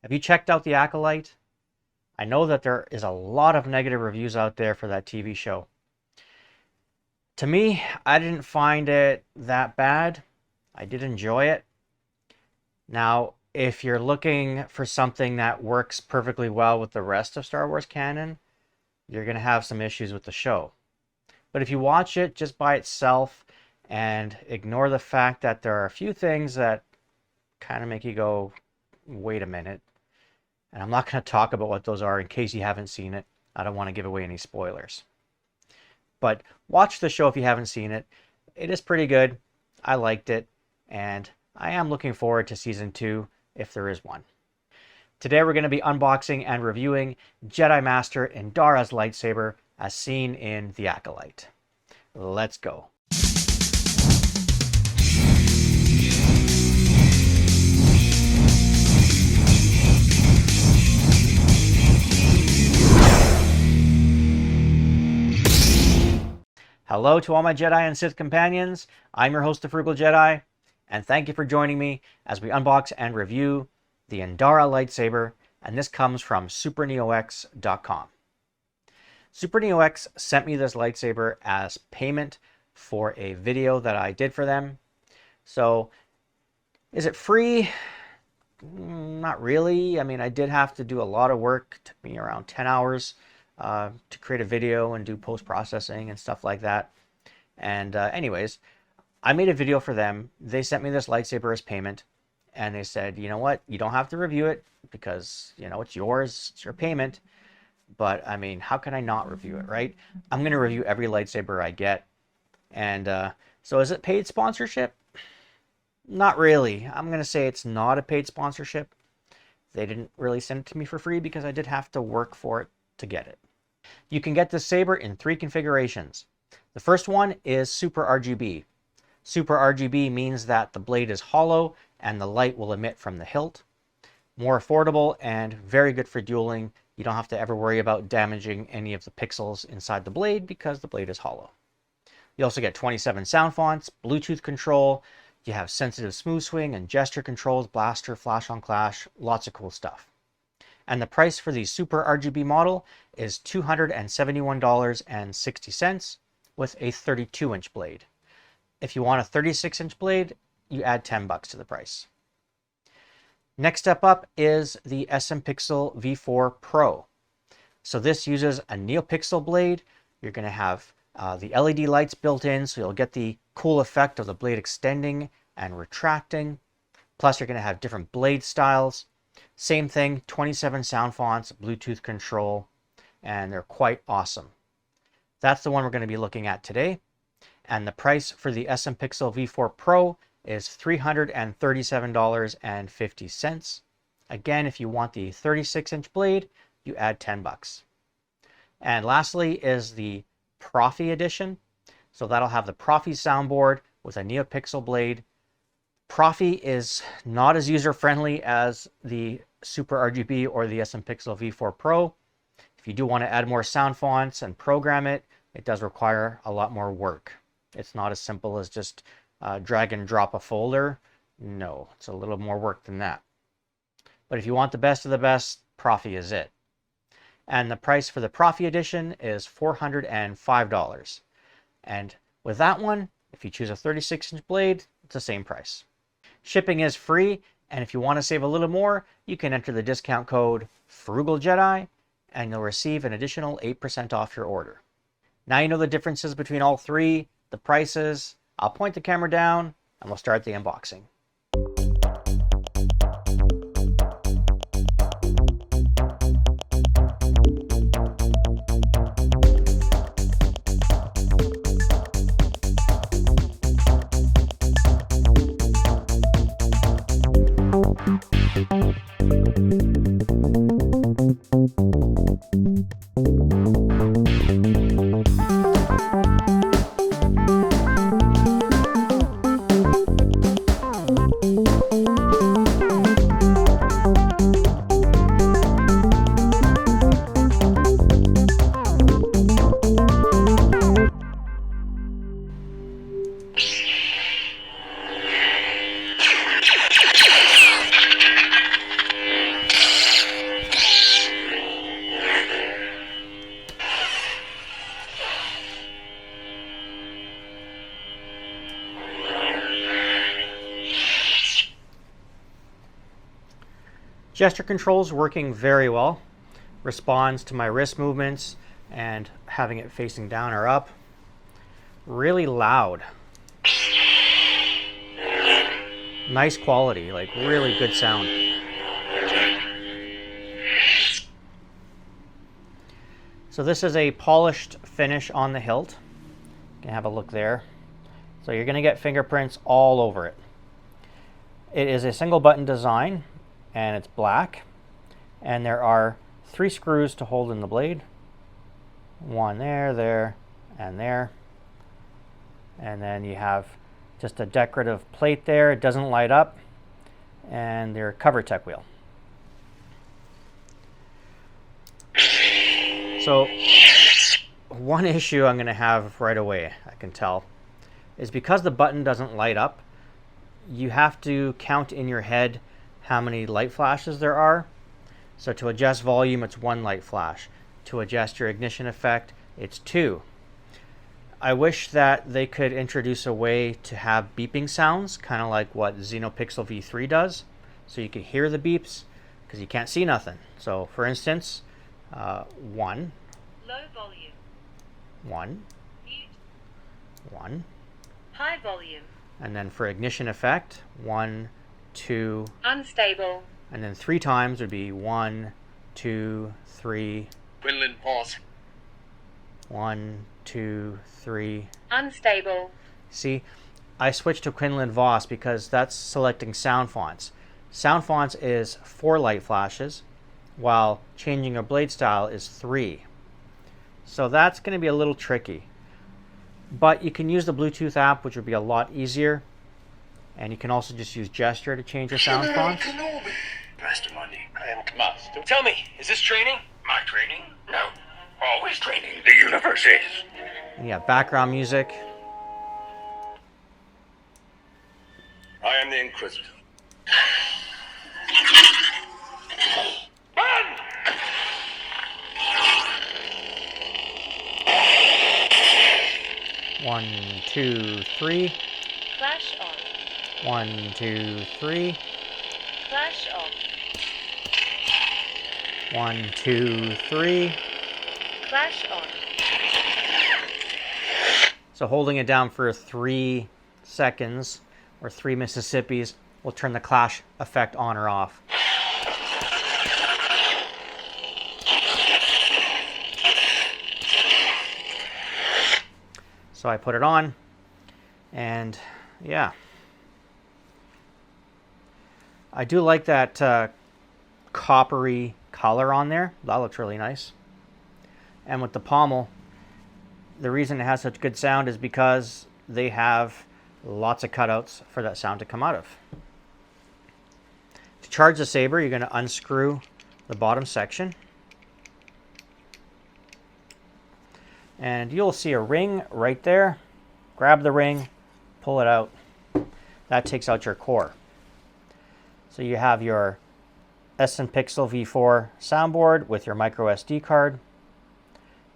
Have you checked out The Acolyte? I know that there is a lot of negative reviews out there for that TV show. To me, I didn't find it that bad. I did enjoy it. Now, if you're looking for something that works perfectly well with the rest of Star Wars canon, you're going to have some issues with the show. But if you watch it just by itself and ignore the fact that there are a few things that kind of make you go, wait a minute. And I'm not going to talk about what those are in case you haven't seen it. I don't want to give away any spoilers. But watch the show if you haven't seen it. It is pretty good. I liked it. And I am looking forward to season 2 if there is one. Today we're going to be unboxing and reviewing Jedi Master Indara's lightsaber as seen in The Acolyte. Let's go. Hello to all my Jedi and Sith companions. I'm your host, the Frugal Jedi, and thank you for joining me as we unbox and review the Indara lightsaber, and this comes from SUPERNEOX.com. SUPERNEOX sent me this lightsaber as payment for a video that I did for them. So, is it free? Not really. I mean, I did have to do a lot of work. It took me around 10 hours to create a video and do post-processing and stuff like that. And anyways, I made a video for them. They sent me this lightsaber as payment. And they said, you know what? You don't have to review it because, you know, it's yours. It's your payment. But, I mean, how can I not review it, right? I'm going to review every lightsaber I get. And so is it paid sponsorship? Not really. I'm going to say it's not a paid sponsorship. They didn't really send it to me for free because I did have to work for it to get it. You can get this saber in 3 configurations. The first one is Super RGB. Super RGB means that the blade is hollow and the light will emit from the hilt. More affordable and very good for dueling. You don't have to ever worry about damaging any of the pixels inside the blade because the blade is hollow. You also get 27 sound fonts, Bluetooth control. You have sensitive smooth swing and gesture controls, blaster, flash on clash, lots of cool stuff. And the price for the Super RGB model is $271.60 with a 32-inch blade. If you want a 36-inch blade, you add $10 to the price. Next step up is the SM Pixel V4 Pro. So this uses a NeoPixel blade. You're going to have the LED lights built in, so you'll get the cool effect of the blade extending and retracting. Plus, you're going to have different blade styles. Same thing, 27 sound fonts, Bluetooth control, and they're quite awesome. That's the one we're going to be looking at today. And the price for the SM Pixel V4 Pro is $337.50. Again, if you want the 36-inch blade, you add $10. And lastly is the Profi edition. So that'll have the Profi soundboard with a NeoPixel blade. Profi is not as user-friendly as the Super RGB or the SM Pixel V4 Pro. If you do want to add more sound fonts and program it, it does require a lot more work. It's not as simple as just drag and drop a folder. No, it's a little more work than that. But if you want the best of the best, Profi is it. And the price for the Profi edition is $405. And with that one, if you choose a 36-inch blade, it's the same price. Shipping is free, and if you want to save a little more, you can enter the discount code FRUGALJEDI, and you'll receive an additional 8% off your order. Now you know the differences between all three, the prices. I'll point the camera down, and we'll start the unboxing. Gesture controls working very well. Responds to my wrist movements and having it facing down or up. Really loud. Nice quality, like really good sound. So this is a polished finish on the hilt. You can have a look there. So you're going to get fingerprints all over it. It is a single button design and it's black. And there are 3 screws to hold in the blade. One there, there, and there. And then you have just a decorative plate there. It doesn't light up. And your cover tech wheel. So one issue I'm going to have right away, I can tell, is because the button doesn't light up, you have to count in your head how many light flashes there are. So to adjust volume, it's 1 light flash. To adjust your ignition effect, it's 2. I wish that they could introduce a way to have beeping sounds, kind of like what Xenopixel V3 does, so you can hear the beeps, because you can't see nothing. So for instance, 1. Low volume. 1. Mute. 1. High volume. And then for ignition effect, 1, 2. Unstable. And then 3 times would be 1, 2, 3. Quinlan Vos. 1, 2, 3. Unstable. See, I switched to Quinlan Vos because that's selecting sound fonts. Sound fonts is 4 light flashes, while changing a blade style is 3. So that's going to be a little tricky. But you can use the Bluetooth app, which would be a lot easier. And you can also just use gesture to change your sound fonts. Master Mundi, I am Master. Tell me, is this training? My training? No. Always training. The universe is. And you have background music. I am the Inquisitor. One, 2, 3. Flash on. 1, 2, 3. Flash on. 1, 2, 3. Flash on. So holding it down for 3 seconds or 3 Mississippis will turn the clash effect on or off. So I put it on, and yeah. I do like that coppery color on there. That looks really nice. And with the pommel, the reason it has such good sound is because they have lots of cutouts for that sound to come out of. To charge the saber, you're going to unscrew the bottom section. And you'll see a ring right there. Grab the ring, pull it out. That takes out your core. So you have your SNPixel V4 soundboard with your micro SD card.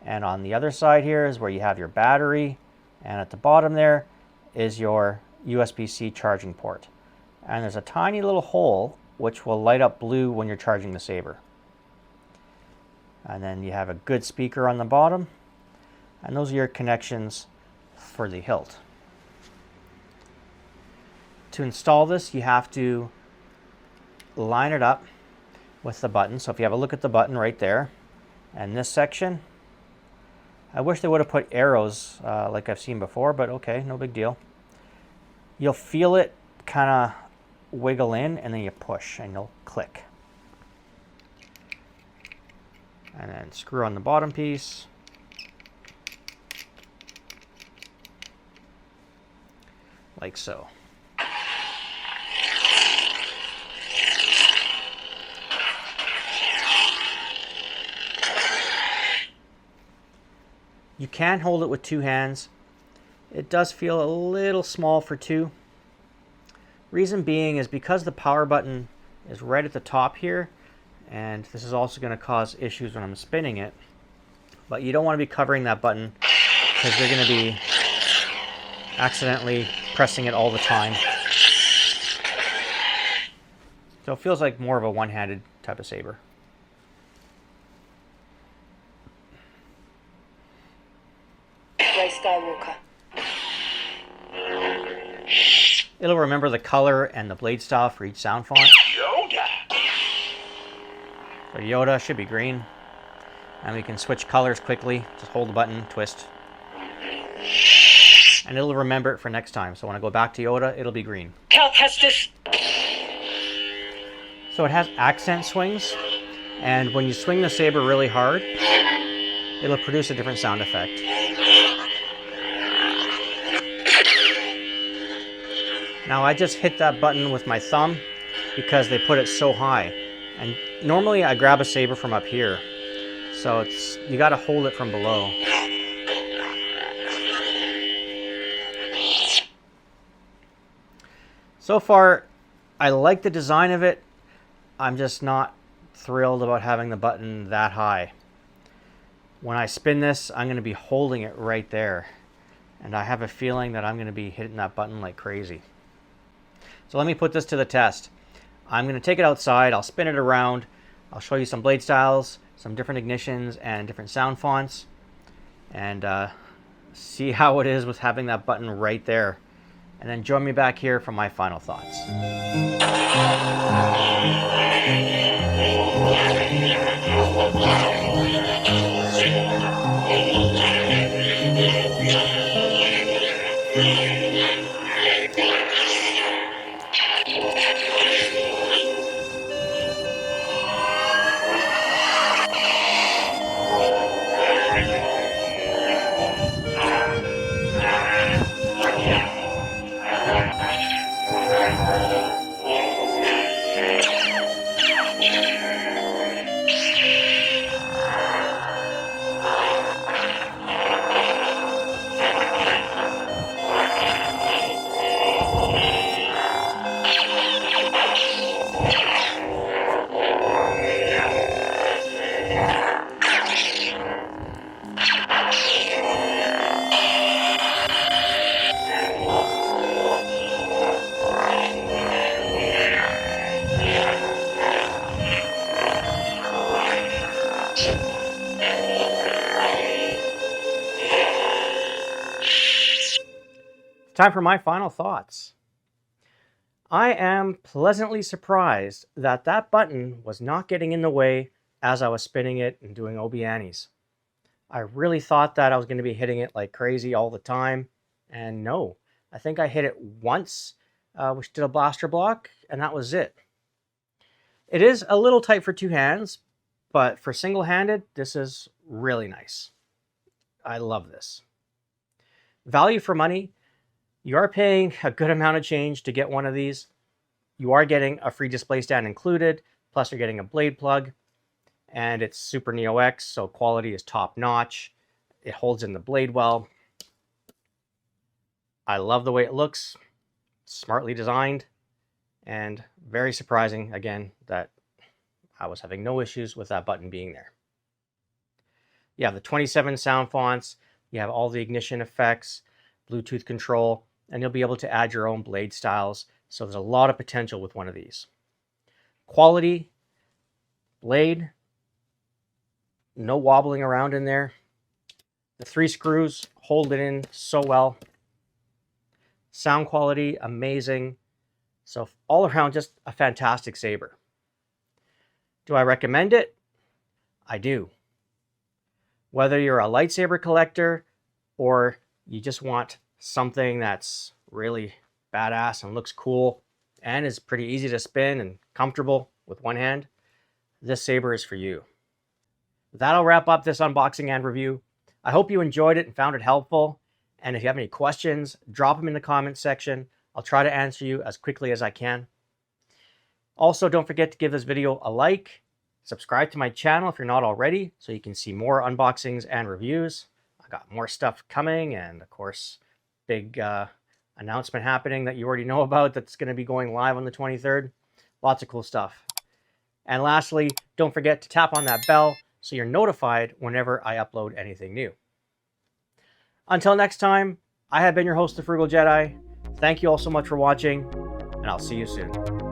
And on the other side here is where you have your battery. And at the bottom there is your USB-C charging port. And there's a tiny little hole which will light up blue when you're charging the saber. And then you have a good speaker on the bottom. And those are your connections for the hilt. To install this, you have to line it up with the button. So if you have a look at the button right there, and this section, I wish they would have put arrows like I've seen before, but okay, no big deal. You'll feel it kind of wiggle in, and then you push, and you'll click. And then screw on the bottom piece. Like so. You can hold it with 2 hands. It does feel a little small for 2. Reason being is because the power button is right at the top here, and this is also going to cause issues when I'm spinning it. But you don't want to be covering that button because you're going to be accidentally pressing it all the time. So it feels like more of a one-handed type of saber. Rey Skywalker. It'll remember the color and the blade style for each sound font. Yoda. So Yoda should be green. And we can switch colors quickly. Just hold the button, twist. And it'll remember it for next time. So when I go back to Yoda, it'll be green. Kestis. So it has accent swings. And when you swing the saber really hard, it'll produce a different sound effect. Now I just hit that button with my thumb because they put it so high. And normally I grab a saber from up here. So you got to hold it from below. So far, I like the design of it. I'm just not thrilled about having the button that high. When I spin this, I'm going to be holding it right there. And I have a feeling that I'm going to be hitting that button like crazy. So let me put this to the test. I'm going to take it outside. I'll spin it around. I'll show you some blade styles, some different ignitions, and different sound fonts. And see how it is with having that button right there. And then join me back here for my final thoughts. Time for my final thoughts. I am pleasantly surprised that that button was not getting in the way as I was spinning it and doing Obi-Anis. I really thought that I was going to be hitting it like crazy all the time, and no. I think I hit it once, which did a blaster block, and that was it. It is a little tight for two hands, but for single-handed, this is really nice. I love this. Value for money. You are paying a good amount of change to get one of these. You are getting a free display stand included, plus you're getting a blade plug, and it's SUPERNEOX, so quality is top notch. It holds in the blade well. I love the way it looks, smartly designed, and very surprising, again, that I was having no issues with that button being there. You have the 27 sound fonts, you have all the ignition effects, Bluetooth control, and you'll be able to add your own blade styles. So there's a lot of potential with one of these. Quality, blade, no wobbling around in there. The 3 screws hold it in so well. Sound quality, amazing. So all around, just a fantastic saber. Do I recommend it? I do. Whether you're a lightsaber collector or you just want something that's really badass and looks cool and is pretty easy to spin and comfortable with one hand, this saber is for you. That'll wrap up this unboxing and review. I hope you enjoyed it and found it helpful. And if you have any questions, drop them in the comments section. I'll try to answer you as quickly as I can. Also, don't forget to give this video a like. Subscribe to my channel if you're not already, so you can see more unboxings and reviews. I got more stuff coming, and of course, big announcement happening that you already know about that's going to be going live on the 23rd. Lots of cool stuff. And lastly, don't forget to tap on that bell so you're notified whenever I upload anything new. Until next time, I have been your host, The Frugal Jedi. Thank you all so much for watching, and I'll see you soon.